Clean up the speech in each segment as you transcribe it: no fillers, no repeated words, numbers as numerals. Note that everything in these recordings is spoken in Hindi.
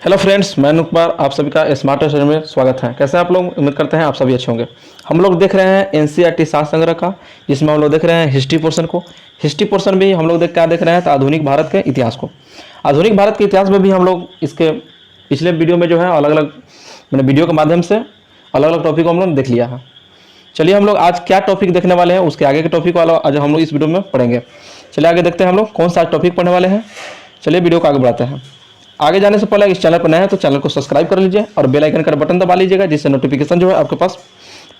हेलो फ्रेंड्स, मैं अनूप कुमार आप सभी का स्मार्ट स्टडी में स्वागत है। कैसे आप लोग? उम्मीद करते हैं आप सभी अच्छे होंगे। हम लोग देख रहे हैं एनसीईआरटी सात संग्रह का, जिसमें हम लोग देख रहे हैं हिस्ट्री पोर्शन को। हिस्ट्री पोर्शन भी हम लोग क्या देख रहे हैं तो आधुनिक भारत के इतिहास को। आधुनिक भारत के इतिहास में भी हम लोग इसके पिछले वीडियो में जो है अलग अलग मैंने वीडियो के माध्यम से अलग अलग टॉपिक को हम लोग देख लिया है। चलिए हम लोग आज क्या टॉपिक देखने वाले हैं, उसके आगे के टॉपिक को आज हम लोग इस वीडियो में पढ़ेंगे। चलिए आगे देखते हैं हम लोग कौन सा टॉपिक पढ़ने वाले हैं। चलिए वीडियो को आगे बढ़ाते हैं। आगे जाने से पहले इस चैनल पर नए हैं तो चैनल को सब्सक्राइब कर लीजिए और बेल आइकन का बटन दबा लीजिएगा, जिससे नोटिफिकेशन जो है आपके पास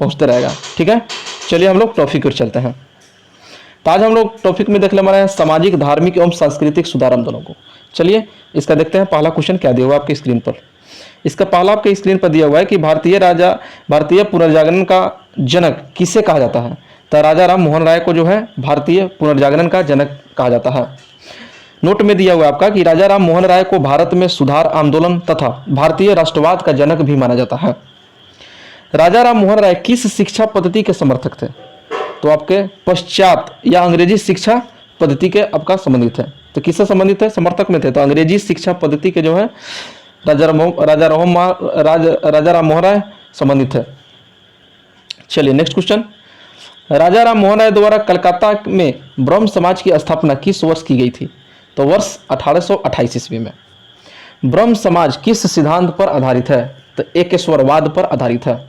पहुंचते रहेगा। ठीक है, चलिए हम लोग टॉपिक पर चलते हैं। तो आज हम लोग टॉपिक में देखने वाले हैं सामाजिक, धार्मिक एवं सांस्कृतिक सुधार आंदोलन को। चलिए इसका देखते हैं। पहला क्वेश्चन क्या दिया हुआ आपकी स्क्रीन पर। इसका पहला आपके स्क्रीन पर दिया हुआ है कि भारतीय पुनर्जागरण का जनक किसे कहा जाता है। तो राजा राम मोहन राय को जो है भारतीय पुनर्जागरण का जनक कहा जाता है। नोट में दिया हुआ है आपका कि राजा राम मोहन राय को भारत में सुधार आंदोलन तथा भारतीय राष्ट्रवाद का जनक भी माना जाता है। राजा राम मोहन राय किस शिक्षा पद्धति के समर्थक थे? तो आपके पश्चात या अंग्रेजी शिक्षा पद्धति के आपका संबंधित है। तो किससे संबंधित है? समर्थक में थे तो अंग्रेजी शिक्षा पद्धति के जो है राजा राम मोहन राय संबंधित है। चलिए नेक्स्ट क्वेश्चन। राजा राम मोहन राय द्वारा कलकत्ता में ब्रह्म समाज की स्थापना किस वर्ष की गई थी? तो वर्ष 1828 ईस्वी में। ब्रह्म समाज किस सिद्धांत पर आधारित है? तो एकेश्वरवाद पर आधारित है।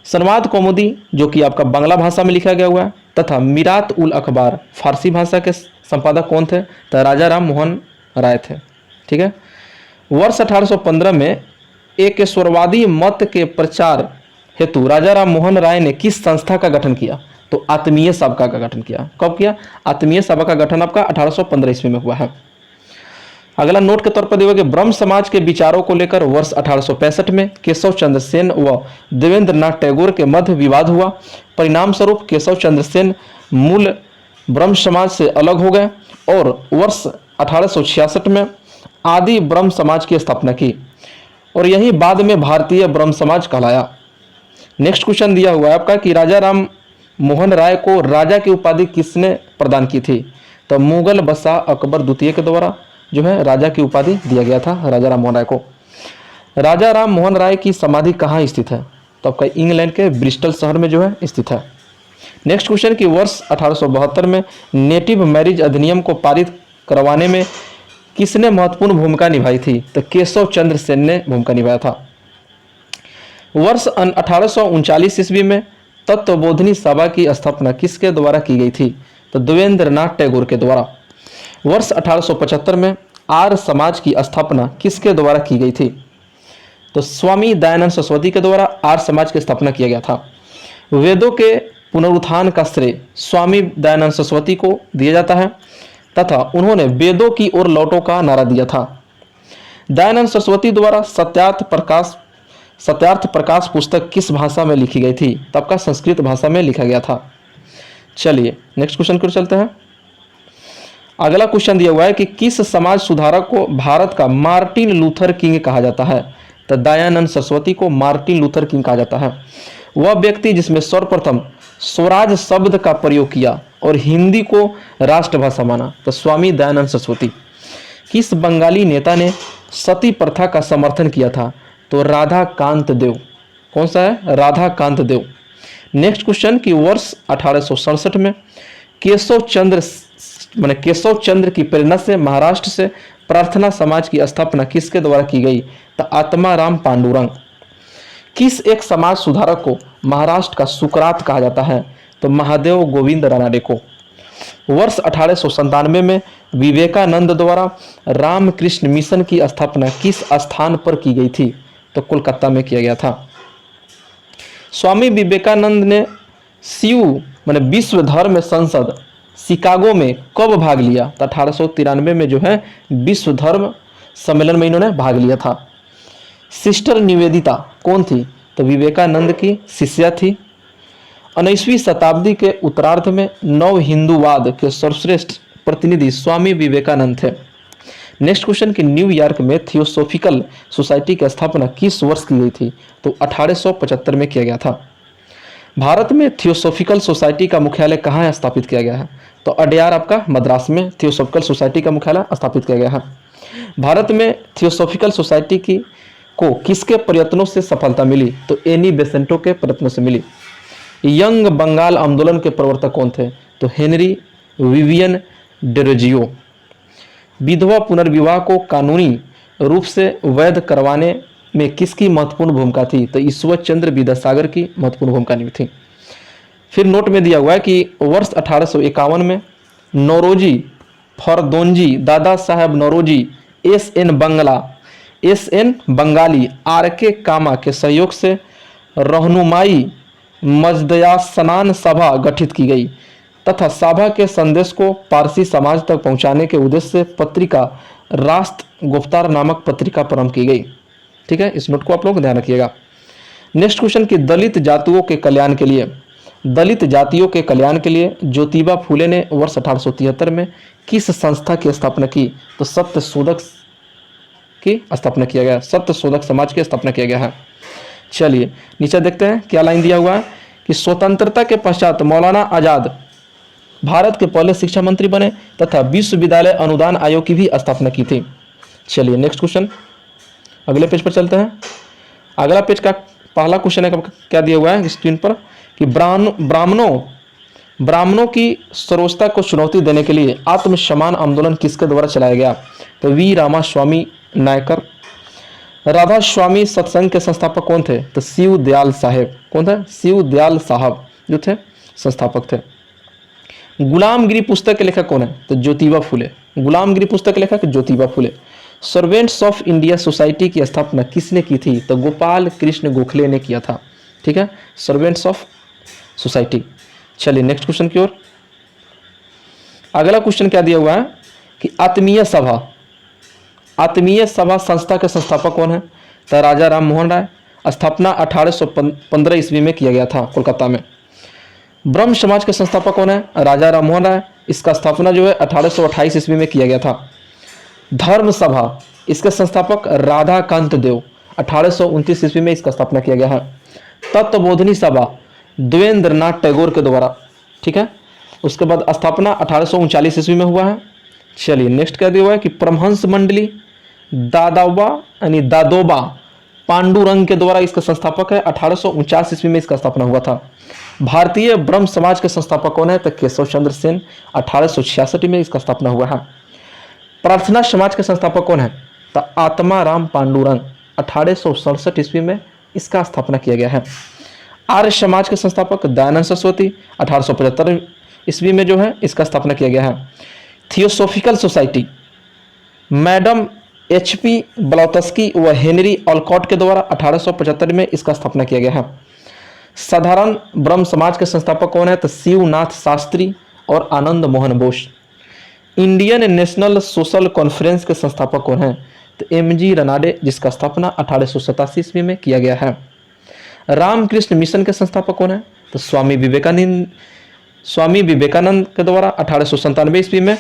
संवाद कौमुदी जो कि आपका बांग्ला भाषा में लिखा गया हुआ है तथा मिरात उल अखबार फारसी भाषा के संपादक कौन थे? तो राजा राम मोहन राय थे। ठीक है। वर्ष 1815 में एकेश्वरवादी मत के प्रचार हेतु राजा राम मोहन राय ने किस संस्था का गठन किया? तो आत्मीय सभा का गठन किया। कब किया? आत्मीय सभा का गठन आपका 1815 ईस्वी में हुआ है। अगला नोट के तौर पर दिया कि ब्रह्म समाज के विचारों को लेकर वर्ष 1865 में केशव चंद्र सेन व देवेंद्र नाथ टैगोर के मध्य विवाद हुआ। परिणाम स्वरूप केशव चंद्र सेन मूल ब्रह्म समाज से अलग हो गए और वर्ष 1866 में आदि ब्रह्म समाज की स्थापना की और यही बाद में भारतीय ब्रह्म समाज कहलाया। नेक्स्ट क्वेश्चन दिया हुआ है आपका कि राजा राम मोहन राय को राजा की उपाधि किसने प्रदान की थी? तो मुगल बादशाह अकबर द्वितीय के द्वारा जो है राजा की उपाधि दिया गया था राजा राम मोहन राय को। राजा राम मोहन राय की समाधि कहाँ स्थित है? तो आपका इंग्लैंड के ब्रिस्टल शहर में जो है स्थित है। नेक्स्ट क्वेश्चन कि वर्ष 1872 में नेटिव मैरिज अधिनियम को पारित करवाने में किसने महत्वपूर्ण भूमिका निभाई थी? तो केशव चंद्र सेन ने भूमिका निभाया था। वर्ष 1839 ईस्वी में तत्वबोधिनी सभा की स्थापना किसके द्वारा की गई थी? तो देवेंद्र नाथ टैगोर के द्वारा। वर्ष 1875 में आर्य समाज की स्थापना किसके द्वारा की गई थी? तो स्वामी दयानंद सरस्वती के द्वारा आर्य समाज की स्थापना किया गया था। वेदों के पुनरुत्थान का श्रेय स्वामी दयानंद सरस्वती को दिया जाता है तथा उन्होंने वेदों की ओर लौटो का नारा दिया था। दयानंद सरस्वती द्वारा सत्यार्थ प्रकाश पुस्तक किस भाषा में लिखी गई थी? तब का संस्कृत भाषा में लिखा गया था। चलिए नेक्स्ट क्वेश्चन पर चलते हैं। अगला क्वेश्चन दिया हुआ है कि किस समाज सुधारक को भारत का मार्टिन लूथर किंग कहा जाता है? तो दयानंद सरस्वती को मार्टिन लूथर किंग कहा जाता है। वह व्यक्ति जिसमें सर्वप्रथम स्वराज शब्द का प्रयोग किया और हिंदी को राष्ट्रभाषा माना। तो स्वामी दयानंद सरस्वती। किस बंगाली नेता ने सती प्रथा का समर्थन किया था? तो राधा कांत देव। कौन सा है? राधा कांत देव। नेक्स्ट क्वेश्चन कि वर्ष 1867 में केशव चंद्र की प्रेरणा से महाराष्ट्र से प्रार्थना समाज की स्थापना किसके द्वारा की गई? तो आत्माराम पांडुरंग। किस एक समाज सुधारक को महाराष्ट्र का सुकरात कहा जाता है? तो महादेव गोविंद रानडे को। वर्ष 1897 में विवेकानंद द्वारा रामकृष्ण मिशन की स्थापना किस स्थान पर की गई थी? तो कोलकाता में किया गया था। स्वामी विवेकानंद ने विश्व धर्म संसद शिकागो में कब भाग लिया? तो 1893 में जो है विश्व धर्म सम्मेलन में इन्होंने भाग लिया था। सिस्टर निवेदिता कौन थी? तो विवेकानंद की शिष्या थी। 19वीं शताब्दी के उत्तरार्ध में नव हिंदूवाद के सर्वश्रेष्ठ प्रतिनिधि स्वामी विवेकानंद थे। नेक्स्ट क्वेश्चन कि न्यूयॉर्क में थियोसॉफिकल सोसाइटी की स्थापना किस वर्ष की गई थी? तो 1875 में किया गया था। भारत में थियोसॉफिकल सोसाइटी का मुख्यालय कहाँ स्थापित किया गया है? तो अडयार आपका मद्रास में थियोसॉफिकल सोसाइटी का मुख्यालय स्थापित किया गया है। भारत में थियोसॉफिकल सोसाइटी की को किसके प्रयत्नों से सफलता मिली? तो एनी बेसेंटो के प्रयत्नों से मिली। यंग बंगाल आंदोलन के प्रवर्तक कौन थे? तो हेनरी विवियन डेरोजियो। विधवा पुनर्विवाह को कानूनी रूप से वैध करवाने में किसकी महत्वपूर्ण भूमिका थी? तो ईश्वर चंद्र विद्यासागर की महत्वपूर्ण भूमिका नहीं थी। फिर नोट में दिया हुआ है कि वर्ष 1851 में Naoroji Furdoonji, Dada Sahab Naoroji, S N Bengalee, R K Cama के सहयोग से रहनुमाई मजदयासनान सभा गठित की गई तथा सभा के संदेश को पारसी समाज तक पहुंचाने के उद्देश्य से पत्रिका राष्ट्र गुप्तार नामक पत्रिका प्रारंभ की गई। ठीक है, इस नोट को आप लोग ध्यान रखिएगा। नेक्स्ट क्वेश्चन कि दलित जातियों के कल्याण के लिए ज्योतिबा फूले ने वर्ष 1873 में किस संस्था की स्थापना की? तो सत्य शोधक की स्थापना किया गया, सत्य शोधक समाज की स्थापना किया गया है। चलिए नीचे देखते हैं क्या लाइन दिया हुआ है कि स्वतंत्रता के पश्चात मौलाना आजाद भारत के पहले शिक्षा मंत्री बने तथा विश्वविद्यालय अनुदान आयोग की भी स्थापना की थी। चलिए नेक्स्ट क्वेश्चन, अगले पेज पर चलते हैं। अगला पेज का पहला क्वेश्चन है क्या दिया हुआ है स्क्रीन पर कि ब्राह्मणों की सरोजता को चुनौती देने के लिए आत्मसम्मान आंदोलन किसके द्वारा चलाया गया? तो वी रामास्वामी नायकर। राधा स्वामी सत्संग के संस्थापक कौन थे? तो शिव दयाल साहेब। कौन थे? शिव दयाल साहब जो थे संस्थापक थे। गुलामगिरी पुस्तक के लेखक कौन है? तो ज्योतिबा फूले। गुलामगिरी पुस्तक के लेखक Jyotiba Phule. Servants of India society की स्थापना किसने की थी? तो गोपाल कृष्ण गोखले ने किया था। ठीक है, सर्वेंट्स ऑफ सोसाइटी। चलिए नेक्स्ट क्वेश्चन की ओर। अगला क्वेश्चन क्या दिया हुआ है कि आत्मीय सभा संस्था के संस्थापक कौन है? तो राजा राम मोहन राय। स्थापना 1815 ईस्वी में किया गया था कोलकाता में। ब्रह्म समाज के संस्थापक कौन है? राजा राम मोहन राय। इसका स्थापना जो है 1828 ईस्वी में किया गया था। धर्म सभा, इसके संस्थापक राधा कांत देव। 1829 ईस्वी में इसका स्थापना किया गया है। तत्वबोधिनी सभा देवेंद्रनाथ टैगोर के द्वारा। ठीक है, उसके बाद स्थापना 1839 ईस्वी में हुआ है। चलिए नेक्स्ट क्या दिया हुआ है कि परमहंस मंडली दादोबा पांडुरंग के द्वारा इसका संस्थापक है। 1849 ईस्वी में इसका स्थापना हुआ था। भारतीय ब्रह्म समाज के संस्थापक कौन है? तो केशव चंद्र सेन। 1866 में इसका स्थापना हुआ है। प्रार्थना समाज के संस्थापक कौन है? तो आत्मा राम पांडुरंग। 1867 ईस्वी में इसका स्थापना किया गया है। आर्य समाज के संस्थापक दयानंद सरस्वती। 1875 ईस्वी में जो है इसका स्थापना किया गया है। थियोसॉफिकल सोसाइटी मैडम HP ब्लाउत्स्की व हेनरी ऑलकॉट के द्वारा 1875 में इसका स्थापना किया गया है। साधारण ब्रह्म समाज के संस्थापक कौन है? तो शिवनाथ शास्त्री और Anand Mohan Bose. Indian National Social Conference के संस्थापक कौन है? तो MG रनाडे, जिसका स्थापना 1887 ईस्वी में किया गया है। रामकृष्ण मिशन के संस्थापक कौन है? तो स्वामी विवेकानंद के द्वारा 1897 ईस्वी में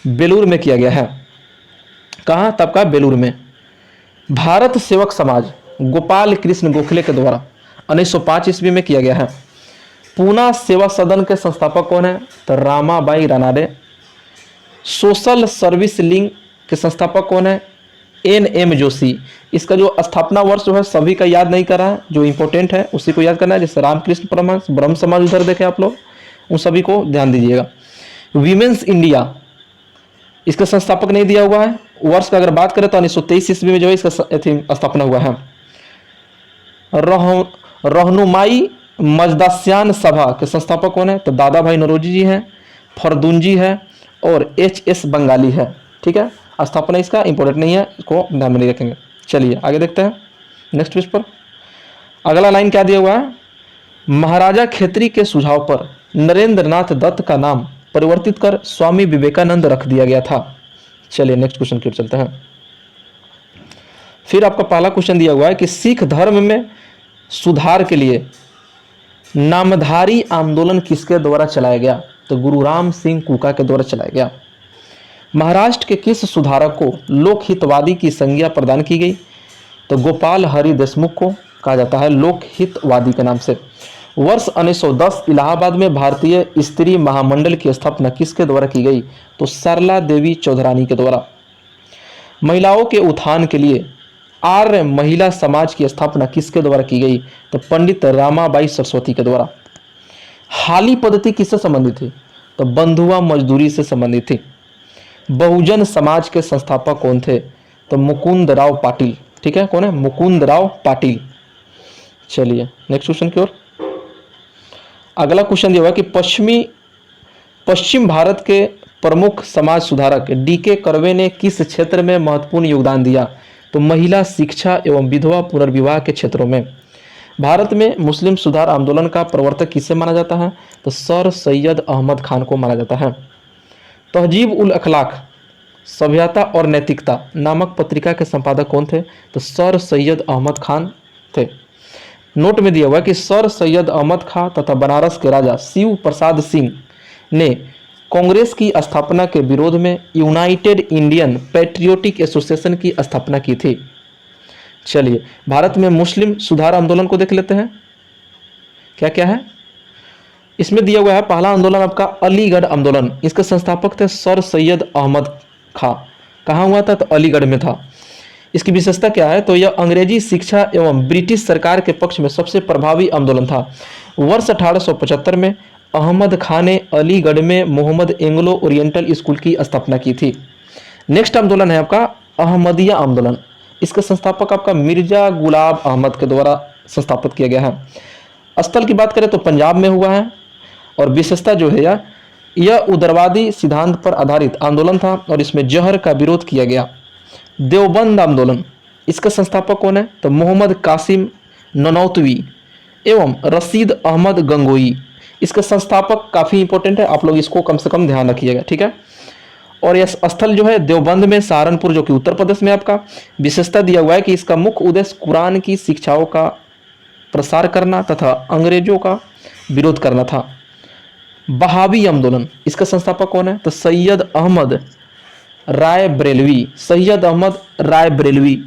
बेलूर में किया गया है। कहाँ? तब का बेलूर में। भारत सेवक समाज गोपाल कृष्ण गोखले के द्वारा 1905 ईस्वी में किया गया है। पूना सेवा सदन के संस्थापक कौन है? तो Ramabai Ranade. Social service link के संस्थापक कौन है? NM जोशी। इसका जो स्थापना वर्ष जो है सभी का याद नहीं कर रहा है, जो इंपॉर्टेंट है उसी को याद करना है। जैसे रामकृष्ण परमहंस, ब्रह्म समाज उधर देखें आप लोग, उन सभी को ध्यान दीजिएगा। विमेंस इंडिया, इसका संस्थापक नहीं दिया हुआ है। वर्ष का अगर बात करें तो 1923 ईस्वी में जो है इसका स्थापना हुआ है। रहनुमाई मजदास्यान सभा के संस्थापक कौन है? तो दादा भाई नौरोजी जी हैं, फरदुंजी है और HS बंगाली है। ठीक है, स्थापना इसका इंपॉर्टेंट नहीं है, इसको ध्यान में नहीं रखेंगे। चलिए आगे देखते हैं नेक्स्ट पेज पर। अगला लाइन क्या दिया हुआ है? महाराजा खेत्री के सुझाव पर नरेंद्रनाथ दत्त का नाम परिवर्तित कर स्वामी विवेकानंद रख दिया गया था। चलिए नेक्स्ट क्वेश्चन की ओर चलते हैं। फिर आपका पहला क्वेश्चन दिया हुआ है कि सिख धर्म में सुधार के लिए नामधारी आंदोलन किसके द्वारा चलाया गया? तो गुरु राम सिंह कुका के द्वारा चलाया गया। महाराष्ट्र के किस सुधारक को लोकहितवादी की संज्ञा प्रदान की गई? तो गोपाल हरि देशमुख को कहा जाता है लोकहितवादी के नाम से। वर्ष 1910 इलाहाबाद में भारतीय स्त्री महामंडल की स्थापना किसके द्वारा की गई? तो सरला देवी चौधरानी के द्वारा। महिलाओं के उत्थान के लिए आर्य महिला समाज की स्थापना किसके द्वारा की गई? तो पंडित रामाबाई सरस्वती के द्वारा। हाली पद्धति किससे संबंधित थी? तो बंधुआ मजदूरी से संबंधित थी। बहुजन समाज के संस्थापक कौन थे? तो मुकुंद राव पाटिल। ठीक है, कौन है? मुकुंद राव पाटिल। चलिए नेक्स्ट क्वेश्चन की ओर। अगला क्वेश्चन दिया हुआ है कि पश्चिम भारत के प्रमुख समाज सुधारक डीके कर्वे ने किस क्षेत्र में महत्वपूर्ण योगदान दिया? तो महिला शिक्षा एवं विधवा पुनर्विवाह के क्षेत्रों में। भारत में मुस्लिम सुधार आंदोलन का प्रवर्तक किसे माना जाता है? तो सर सैयद अहमद खान को माना जाता है। तहजीब उल अखलाक सभ्यता और नैतिकता नामक पत्रिका के संपादक कौन थे? तो सर सैयद अहमद खान थे। नोट में दिया हुआ है कि सर सैयद अहमद खां तथा बनारस के राजा शिव प्रसाद सिंह ने कांग्रेस की स्थापना के विरोध में यूनाइटेड इंडियन पैट्रियोटिक एसोसिएशन की स्थापना की थी। चलिए भारत में मुस्लिम सुधार आंदोलन को देख लेते हैं, क्या क्या है इसमें दिया हुआ है। पहला आंदोलन आपका अलीगढ़ आंदोलन, इसके संस्थापक थे सर सैयद अहमद खां। कहाँ हुआ था? तो अलीगढ़ में था। इसकी विशेषता क्या है? तो यह अंग्रेजी शिक्षा एवं ब्रिटिश सरकार के पक्ष में सबसे प्रभावी आंदोलन था। वर्ष 1875 में अहमद खान ने अलीगढ़ में मोहम्मद एंग्लो ओरिएंटल स्कूल की स्थापना की थी। नेक्स्ट आंदोलन है आपका अहमदिया आंदोलन। इसके संस्थापक आपका मिर्जा गुलाब अहमद के द्वारा संस्थापित किया गया है। स्थल की बात करें तो पंजाब में हुआ है और विशेषता जो है यह उदारवादी सिद्धांत पर आधारित आंदोलन था और इसमें जहर का विरोध किया गया। देवबंद आंदोलन, इसका संस्थापक कौन है? तो मोहम्मद कासिम ननौतवी एवं रशीद अहमद गंगोई। इसके संस्थापक काफ़ी इंपॉर्टेंट है, आप लोग इसको कम से कम ध्यान रखिएगा। ठीक है, और यह स्थल जो है देवबंद में सहारनपुर जो कि उत्तर प्रदेश में आपका। विशेषता दिया हुआ है कि इसका मुख्य उद्देश्य कुरान की शिक्षाओं का प्रसार करना तथा अंग्रेजों का विरोध करना था। बहावी आंदोलन, इसका संस्थापक कौन है? तो सैयद अहमद राय बरेलवी। सैयद अहमद राय बरेलवी।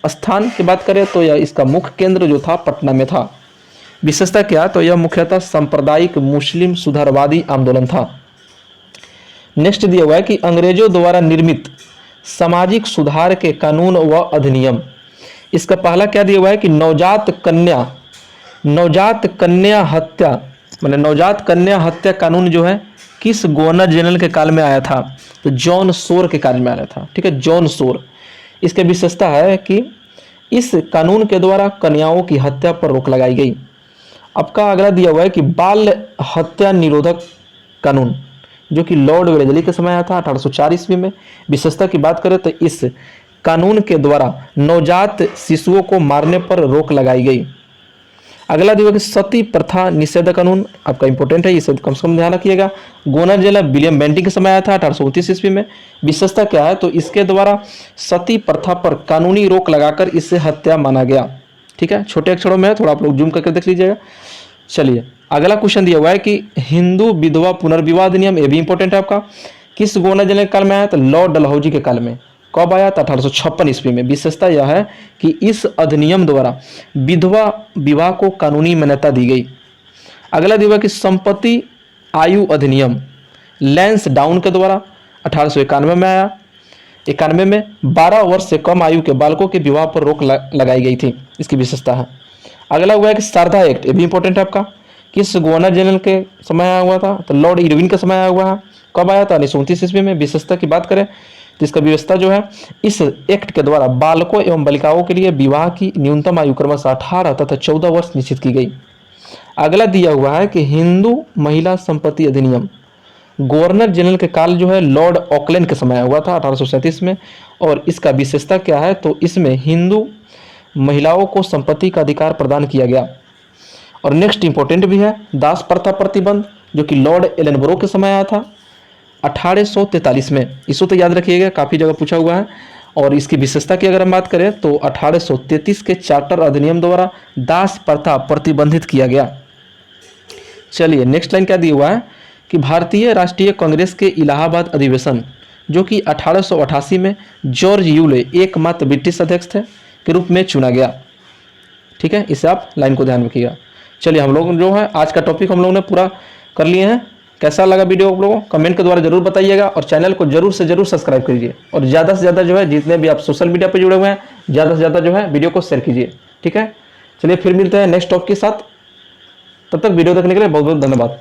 स्थान की बात करें तो यह इसका मुख्य केंद्र जो था पटना में था। विशेषता क्या? तो यह मुख्यतः सांप्रदायिक मुस्लिम सुधारवादी आंदोलन था। नेक्स्ट दिया हुआ है कि अंग्रेजों द्वारा निर्मित सामाजिक सुधार के कानून व अधिनियम। इसका पहला क्या दिया हुआ है कि नवजात कन्या हत्या नवजात कन्या हत्या कानून जो है किस गवर्नर जनरल के काल में आया था? तो जॉन सोर के काल में आया था। ठीक है, जॉन सोर। इसकी विशेषता है कि इस कानून के द्वारा कन्याओं की हत्या पर रोक लगाई गई। आपका अगला दिया हुआ है कि बाल हत्या निरोधक कानून जो कि लॉर्ड वेलेस्ली के समय आया था 1804 ईस्वी में। विशेषता की बात करें तो इस कानून के द्वारा नवजात शिशुओं को मारने पर रोक लगाई गई। अगला दिया कि सती प्रथा निषेध कानून, आपका इंपॉर्टेंट है, इसे कम से कम ध्यान रखिएगा। गवर्नर जनरल विलियम बेंटिंग के समय आया था 1829 ईस्वी में। विशेषता क्या है? तो इसके द्वारा सती प्रथा पर कानूनी रोक लगाकर इसे हत्या माना गया। ठीक है, छोटे अक्षरों में है, थोड़ा आप लोग जूम करके देख लीजिएगा। चलिए अगला क्वेश्चन दिया हुआ है कि हिंदू विधवा पुनर्विवाह अधिनियम, ये भी इंपॉर्टेंट है आपका, किस गवर्नर जनरल के काल में आया? तो लॉर्ड डलहौजी के काल में। कब आया? तो 1856 ईस्वी में। विशेषता यह है कि इस अधिनियम द्वारा विधवा विवाह को कानूनी मान्यता दी गई। अगला दिया कि संपत्ति आयु अधिनियम लैंस डाउन के द्वारा 1891 में आया। 91 में 12 वर्ष से कम आयु के बालकों के विवाह पर रोक लगाई गई थी, इसकी विशेषता है। अगला हुआ है कि शारदा एक्ट, ये भी इंपॉर्टेंट है आपका, किस गवर्नर जनरल के समय आया हुआ था? तो लॉर्ड इरविन के समय आया हुआ है। कब आया था? 1929 ईस्वी में। विशेषता की बात करें तो इसका व्यवस्था जो है इस एक्ट के द्वारा बालकों एवं बालिकाओं के लिए विवाह की न्यूनतम आयु क्रमशः 18 तथा 14 वर्ष निश्चित की गई। अगला दिया हुआ है कि हिंदू महिला संपत्ति अधिनियम गवर्नर जनरल के काल जो है लॉर्ड ऑकलैंड के समय हुआ था 1837 में। और इसका विशेषता क्या है? तो इसमें हिंदू महिलाओं को संपत्ति का अधिकार प्रदान किया गया। और नेक्स्ट इंपॉर्टेंट भी है दास प्रथा प्रतिबंध जो कि लॉर्ड एलनबरो के समय आया था 1843 में। इसको तो याद रखिएगा, काफ़ी जगह पूछा हुआ है। और इसकी विशेषता की अगर हम बात करें तो 1833 के चार्टर अधिनियम द्वारा दास प्रथा प्रतिबंधित किया गया। चलिए नेक्स्ट लाइन क्या दिया हुआ है कि भारतीय राष्ट्रीय कांग्रेस के इलाहाबाद अधिवेशन जो कि 1888 में जॉर्ज यूले एकमात्र ब्रिटिश अध्यक्ष थे के रूप में चुना गया। ठीक है, इसे आप लाइन को ध्यान रखिएगा। चलिए हम लोग जो है आज का टॉपिक हम लोगों ने पूरा कर लिए हैं। कैसा लगा वीडियो आप लोगों को कमेंट के द्वारा जरूर बताइएगा, और चैनल को जरूर से जरूर सब्सक्राइब कीजिए, और ज़्यादा से ज़्यादा जो है जितने भी आप सोशल मीडिया पर जुड़े हुए हैं ज़्यादा से ज़्यादा जो है वीडियो को शेयर कीजिए। ठीक है, चलिए फिर मिलते हैं नेक्स्ट टॉपिक के साथ। तब तक वीडियो देखने के लिए बहुत बहुत धन्यवाद।